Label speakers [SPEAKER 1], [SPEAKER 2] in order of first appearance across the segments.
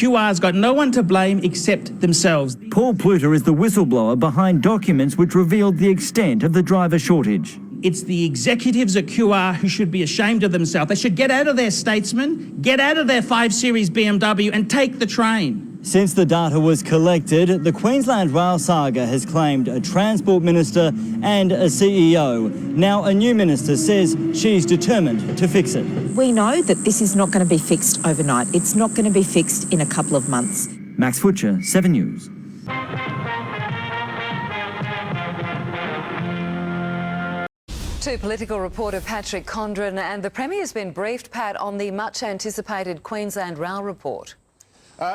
[SPEAKER 1] QR's got no one to blame except themselves.
[SPEAKER 2] Paul Pluta is the whistleblower behind documents which revealed the extent of the driver shortage.
[SPEAKER 1] It's the executives at QR who should be ashamed of themselves. They should get out of their Statesman, get out of their 5 Series BMW and take the train.
[SPEAKER 2] Since the data was collected, the Queensland rail saga has claimed a Transport Minister and a CEO. Now a new minister says she's determined to fix it.
[SPEAKER 3] We know that this is not going to be fixed overnight. It's not going to be fixed in a couple of months.
[SPEAKER 2] Max Futcher, 7 News.
[SPEAKER 4] To political reporter Patrick Condren, and the Premier's been briefed, Pat, on the much-anticipated Queensland rail report.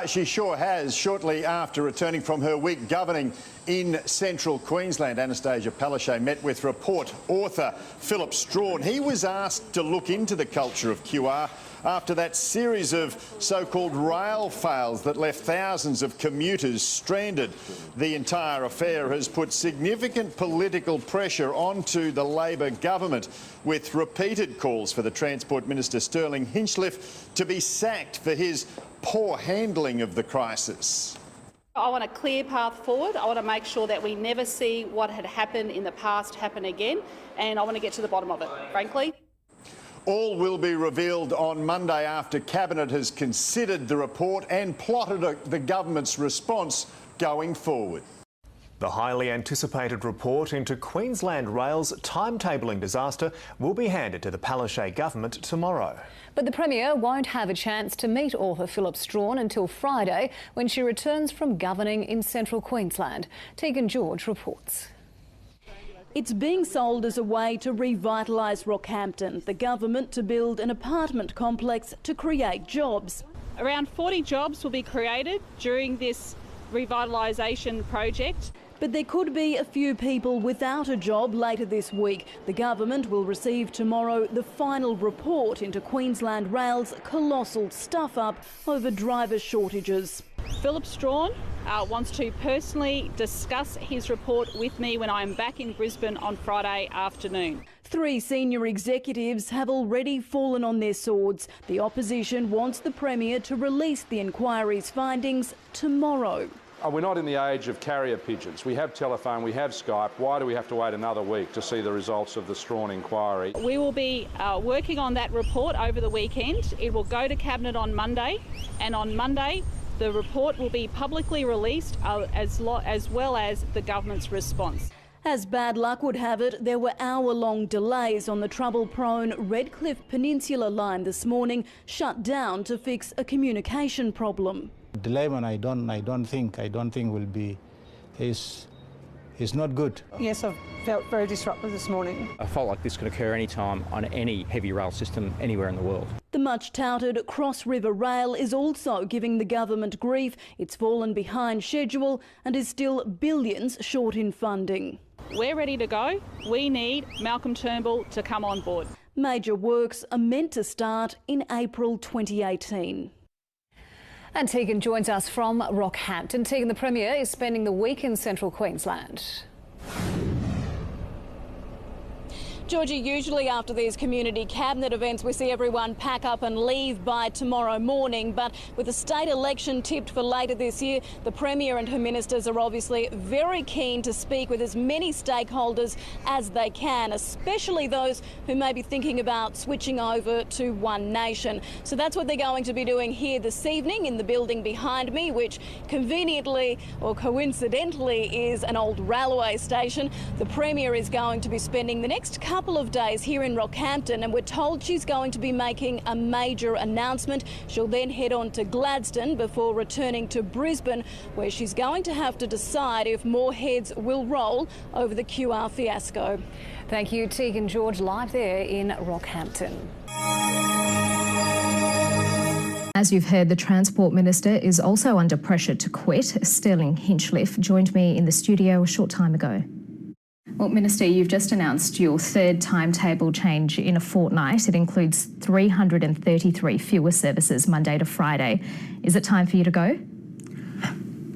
[SPEAKER 5] She sure has. Shortly after returning from her week governing in central Queensland, Anastasia Palaszczuk met with report author Philip Strawn. He was asked to look into the culture of QR after that series of so-called rail fails that left thousands of commuters stranded. The entire affair has put significant political pressure onto the Labor government, with repeated calls for the Transport Minister Sterling Hinchliffe to be sacked for his poor handling of the crisis.
[SPEAKER 6] I want a clear path forward. I want to make sure that we never see what had happened in the past happen again, and I want to get to the bottom of it, frankly.
[SPEAKER 5] All will be revealed on Monday after Cabinet has considered the report and plotted the government's response going forward.
[SPEAKER 7] The highly anticipated report into Queensland Rail's timetabling disaster will be handed to the Palaszczuk government tomorrow.
[SPEAKER 8] But the Premier won't have a chance to meet author Philip Strawn until Friday, when she returns from governing in central Queensland. Tegan George reports.
[SPEAKER 9] It's being sold as a way to revitalise Rockhampton, the government to build an apartment complex to create jobs.
[SPEAKER 6] Around 40 jobs will be created during this revitalisation project.
[SPEAKER 9] But there could be a few people without a job later this week. The government will receive tomorrow the final report into Queensland Rail's colossal stuff-up over driver shortages.
[SPEAKER 6] Philip Strawn wants to personally discuss his report with me when I am back in Brisbane on Friday afternoon.
[SPEAKER 9] 3 senior executives have already fallen on their swords. The opposition wants the Premier to release the inquiry's findings tomorrow.
[SPEAKER 10] We're not in the age of carrier pigeons. We have telephone, we have Skype. Why do we have to wait another week to see the results of the Strawn inquiry?
[SPEAKER 6] We will be working on that report over the weekend. It will go to Cabinet on Monday, and on Monday the report will be publicly released as well as the government's response.
[SPEAKER 9] As bad luck would have it, there were hour-long delays on the trouble-prone Redcliffe Peninsula line this morning, shut down to fix a communication problem.
[SPEAKER 11] Delay one, I don't think will be is not good.
[SPEAKER 12] Yes, I've felt very disrupted this morning.
[SPEAKER 13] A fault like this could occur any time on any heavy rail system anywhere in the world.
[SPEAKER 9] The much-touted Cross River Rail is also giving the government grief. It's fallen behind schedule and is still billions short in funding.
[SPEAKER 6] We're ready to go. We need Malcolm Turnbull to come on board.
[SPEAKER 9] Major works are meant to start in April 2018.
[SPEAKER 8] And Tegan joins us from Rockhampton. Tegan, the Premier is spending the week in central Queensland.
[SPEAKER 9] Georgie, usually after these community cabinet events we see everyone pack up and leave by tomorrow morning, but with the state election tipped for later this year, the Premier and her ministers are obviously very keen to speak with as many stakeholders as they can, especially those who may be thinking about switching over to One Nation. So that's what they're going to be doing here this evening in the building behind me, which conveniently or coincidentally is an old railway station. The Premier is going to be spending the next couple of days here in Rockhampton, and we're told she's going to be making a major announcement. She'll then head on to Gladstone before returning to Brisbane, where she's going to have to decide if more heads will roll over the QR fiasco.
[SPEAKER 8] Thank you, Tegan George, live there in Rockhampton.
[SPEAKER 14] As you've heard, the Transport Minister is also under pressure to quit. Sterling Hinchliffe joined me in the studio a short time ago. Well, Minister, you've just announced your third timetable change in a fortnight. It includes 333 fewer services Monday to Friday. Is it time for you to go?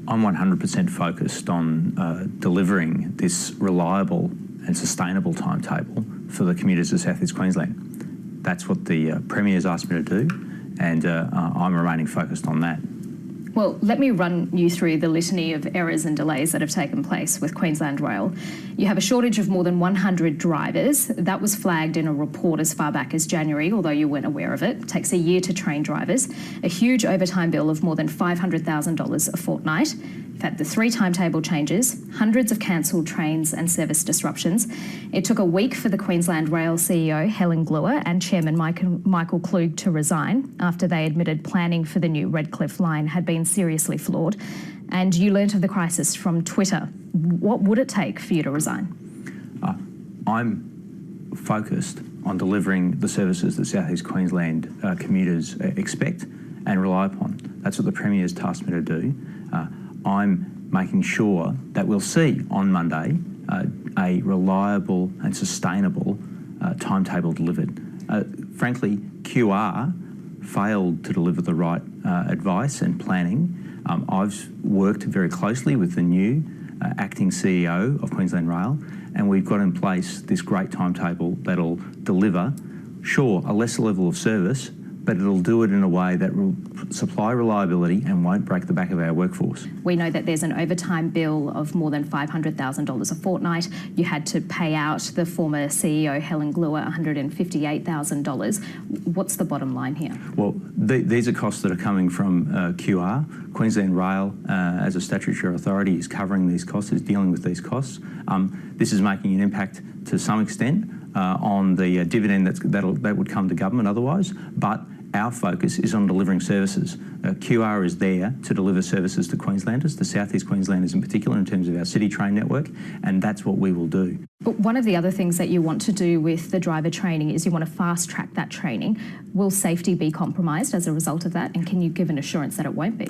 [SPEAKER 15] I'm 100% focused on delivering this reliable and sustainable timetable for the commuters of South East Queensland. That's what the Premier has asked me to do, and I'm remaining focused on that.
[SPEAKER 14] Well, let me run you through the litany of errors and delays that have taken place with Queensland Rail. You have a shortage of more than 100 drivers. That was flagged in a report as far back as January, although you weren't aware of it. It takes a year to train drivers. A huge overtime bill of more than $500,000 a fortnight. You've had the 3 timetable changes, hundreds of cancelled trains and service disruptions. It took a week for the Queensland Rail CEO, Helen Gluer, and Chairman Michael Klug to resign after they admitted planning for the new Redcliffe line had been seriously flawed. And you learnt of the crisis from Twitter. What would it take for you to resign?
[SPEAKER 15] I'm focused on delivering the services that South East Queensland commuters expect and rely upon. That's what the Premier's tasked me to do. I'm making sure that we'll see on Monday a reliable and sustainable timetable delivered. Frankly, QR failed to deliver the right advice and planning. I've worked very closely with the new acting CEO of Queensland Rail, and we've got in place this great timetable that'll deliver, sure, a lesser level of service, but it'll do it in a way that will supply reliability and won't break the back of our workforce.
[SPEAKER 14] We know that there's an overtime bill of more than $500,000 a fortnight. You had to pay out the former CEO, Helen Gluer, $158,000. What's the bottom line here?
[SPEAKER 15] Well, these are costs that are coming from QR. Queensland Rail, as a statutory authority, is covering these costs, is dealing with these costs. This is making an impact to some extent on the dividend that would come to government otherwise, but our focus is on delivering services. QR is there to deliver services to Queenslanders, the South East Queenslanders in particular, in terms of our city train network, and that's what we will do.
[SPEAKER 14] But one of the other things that you want to do with the driver training is you want to fast track that training. Will safety be compromised as a result of that, and can you give an assurance that it won't be?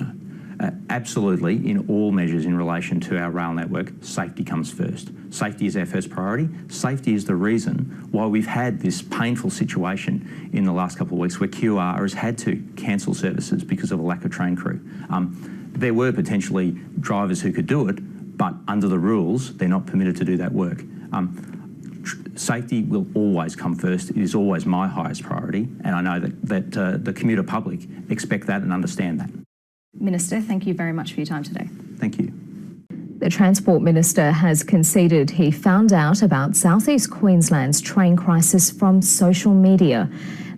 [SPEAKER 15] Absolutely, in all measures in relation to our rail network, safety comes first. Safety is our first priority. Safety is the reason why we've had this painful situation in the last couple of weeks where QR has had to cancel services because of a lack of train crew. There were potentially drivers who could do it, but under the rules, they're not permitted to do that work. Safety will always come first. It is always my highest priority, and I know that the commuter public expect that and understand that.
[SPEAKER 14] Minister, thank you very much for your time today.
[SPEAKER 15] Thank you.
[SPEAKER 14] The Transport Minister has conceded he found out about South East Queensland's train crisis from social media.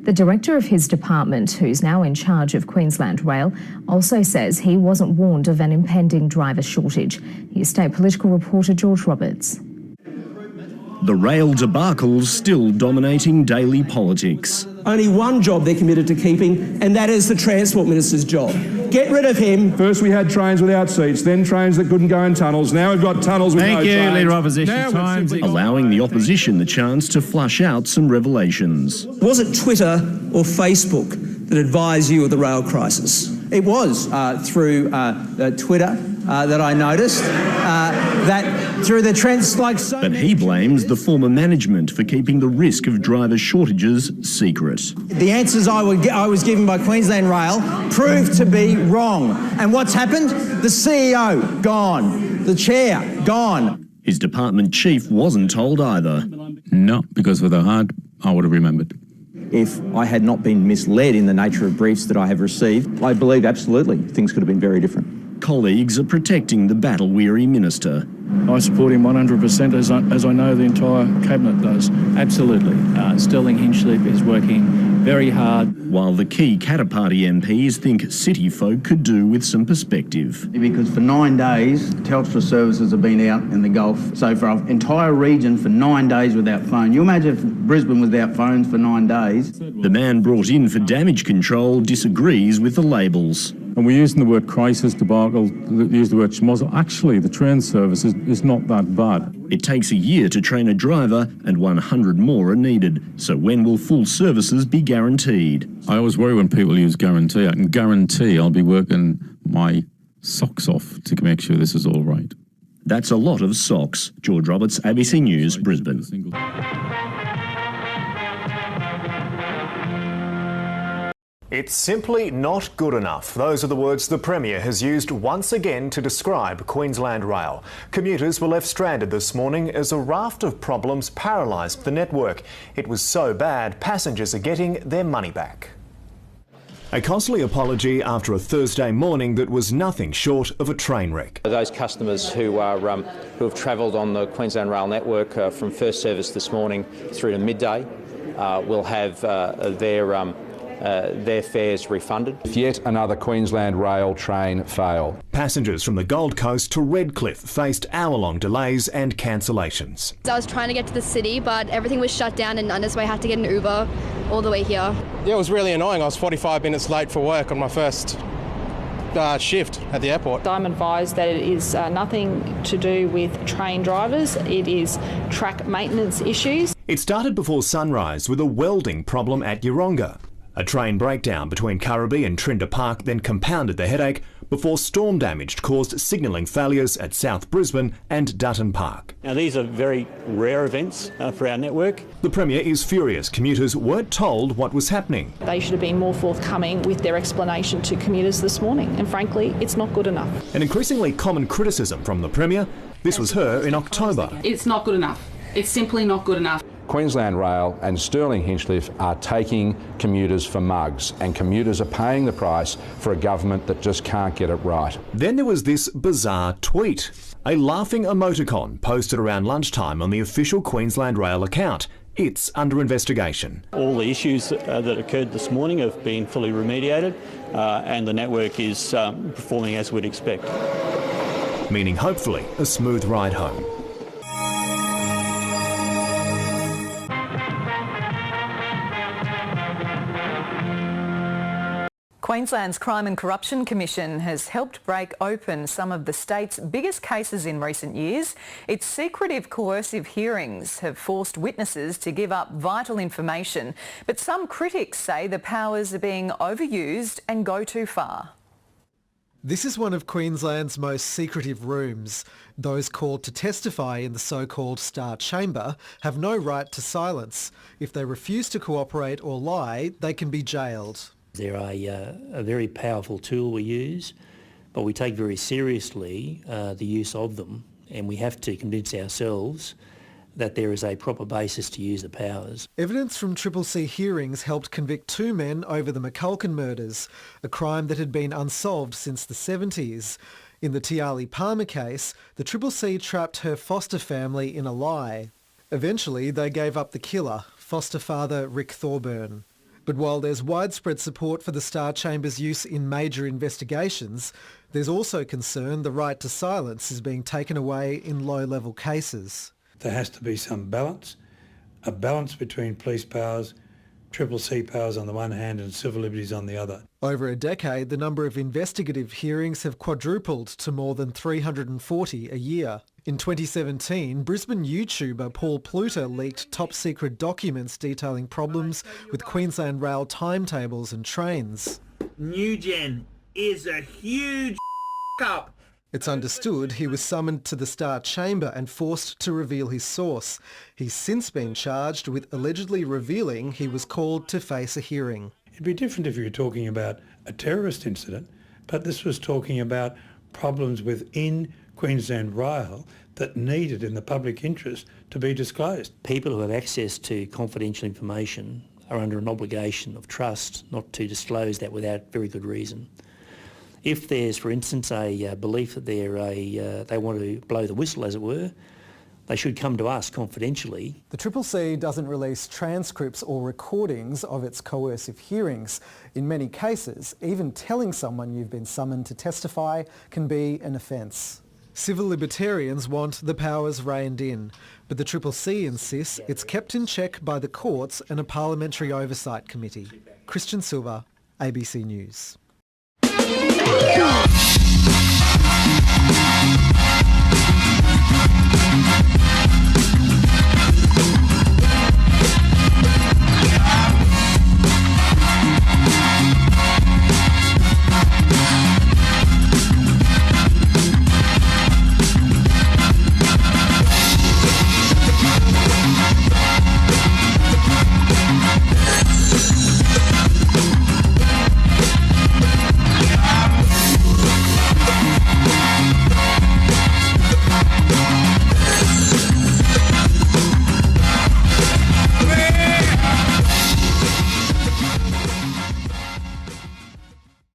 [SPEAKER 14] The director of his department, who's now in charge of Queensland Rail, also says he wasn't warned of an impending driver shortage. Here's State Political reporter George Roberts.
[SPEAKER 16] The rail debacle's still dominating daily politics.
[SPEAKER 17] Only one job they're committed to keeping, and that is the Transport Minister's job. Get rid of him.
[SPEAKER 18] First we had trains without seats, then trains that couldn't go in tunnels. Now we've got tunnels with no trains.
[SPEAKER 16] Thank you, Leader Opposition. Allowing the opposition the chance to flush out some revelations.
[SPEAKER 17] Was it Twitter or Facebook that advised you of the rail crisis? It was through Twitter that I noticed that through the trends like so.
[SPEAKER 16] But he blames the former management for keeping the risk of driver shortages secret.
[SPEAKER 17] The answers I was given by Queensland Rail proved to be wrong. And what's happened? The CEO gone, the chair gone.
[SPEAKER 16] His department chief wasn't told either.
[SPEAKER 19] No, because with a heart, I would have remembered.
[SPEAKER 20] If I had not been misled in the nature of briefs that I have received, I believe absolutely things could have been very different.
[SPEAKER 16] Colleagues are protecting the battle-weary minister.
[SPEAKER 21] I support him 100% as I know the entire cabinet does.
[SPEAKER 13] Absolutely. Sterling Hinchliffe is working very hard.
[SPEAKER 16] While the key Katter Party MPs think city folk could do with some perspective.
[SPEAKER 22] Because for 9 days, Telstra services have been out in the Gulf. So for our entire region for 9 days without phone. You imagine if Brisbane was without phones for 9 days.
[SPEAKER 16] The man brought in for damage control disagrees with the labels.
[SPEAKER 19] And we're using the word crisis, debacle, use the word schmozzle. Actually, the train service is not that bad.
[SPEAKER 16] It takes a year to train a driver and 100 more are needed. So when will full services be guaranteed?
[SPEAKER 19] I always worry when people use guarantee. I can guarantee I'll be working my socks off to make sure this is all right.
[SPEAKER 16] That's a lot of socks. George Roberts, ABC News, Brisbane.
[SPEAKER 7] It's simply not good enough. Those are the words the Premier has used once again to describe Queensland Rail. Commuters were left stranded this morning as a raft of problems paralysed the network. It was so bad, passengers are getting their money back. A costly apology after a Thursday morning that was nothing short of a train wreck.
[SPEAKER 1] Those customers who have travelled on the Queensland Rail network from first service this morning through to midday will have their fares refunded.
[SPEAKER 10] Yet another Queensland Rail train failed.
[SPEAKER 7] Passengers from the Gold Coast to Redcliffe faced hour-long delays and cancellations.
[SPEAKER 3] I was trying to get to the city, but everything was shut down and so I had to get an Uber all the way here.
[SPEAKER 23] Yeah, it was really annoying. I was 45 minutes late for work on my first shift at the airport.
[SPEAKER 6] I'm advised that it is nothing to do with train drivers. It is track maintenance issues.
[SPEAKER 7] It started before sunrise with a welding problem at Yeronga. A train breakdown between Currabee and Trinder Park then compounded the headache before storm damage caused signalling failures at South Brisbane and Dutton Park.
[SPEAKER 24] Now these are very rare events for our network.
[SPEAKER 7] The Premier is furious commuters weren't told what was happening.
[SPEAKER 6] They should have been more forthcoming with their explanation to commuters this morning, and frankly, it's not good enough.
[SPEAKER 7] An increasingly common criticism from the Premier. This was her in October.
[SPEAKER 25] It's not good enough. It's simply not good enough.
[SPEAKER 10] Queensland Rail and Stirling Hinchliffe are taking commuters for mugs, and commuters are paying the price for a government that just can't get it right.
[SPEAKER 7] Then there was this bizarre tweet. A laughing emoticon posted around lunchtime on the official Queensland Rail account. It's under investigation.
[SPEAKER 24] All the issues that occurred this morning have been fully remediated and the network is performing as we'd expect.
[SPEAKER 7] Meaning hopefully a smooth ride home.
[SPEAKER 26] Queensland's Crime and Corruption Commission has helped break open some of the state's biggest cases in recent years. Its secretive coercive hearings have forced witnesses to give up vital information, but some critics say the powers are being overused and go too far.
[SPEAKER 27] This is one of Queensland's most secretive rooms. Those called to testify in the so-called Star Chamber have no right to silence. If they refuse to cooperate or lie, they can be jailed.
[SPEAKER 28] They're a very powerful tool we use, but we take very seriously the use of them, and we have to convince ourselves that there is a proper basis to use the powers.
[SPEAKER 27] Evidence from CCC hearings helped convict 2 men over the McCulkin murders, a crime that had been unsolved since the 70s. In the Tiali Palmer case, the CCC trapped her foster family in a lie. Eventually, they gave up the killer, foster father Rick Thorburn. But while there's widespread support for the Star Chamber's use in major investigations, there's also concern the right to silence is being taken away in low-level cases.
[SPEAKER 29] There has to be some balance, a balance between police powers, CCC powers on the one hand and civil liberties on the other.
[SPEAKER 27] Over a decade, the number of investigative hearings have quadrupled to more than 340 a year. In 2017, Brisbane YouTuber Paul Pluta leaked top-secret documents detailing problems with Queensland Rail timetables and trains.
[SPEAKER 30] Newgen is a huge up.
[SPEAKER 27] It's understood he was summoned to the Star Chamber and forced to reveal his source. He's since been charged with allegedly revealing he was called to face a hearing.
[SPEAKER 29] It'd be different if you were talking about a terrorist incident, but this was talking about problems within Queensland Rail that needed in the public interest to be disclosed.
[SPEAKER 28] People who have access to confidential information are under an obligation of trust not to disclose that without very good reason. If there's, for instance, a belief that they want to blow the whistle, as it were, they should come to us confidentially.
[SPEAKER 27] The CCC doesn't release transcripts or recordings of its coercive hearings. In many cases, even telling someone you've been summoned to testify can be an offence. Civil libertarians want the powers reined in, but the CCC insists it's kept in check by the courts and a parliamentary oversight committee. Christian Silva, ABC News.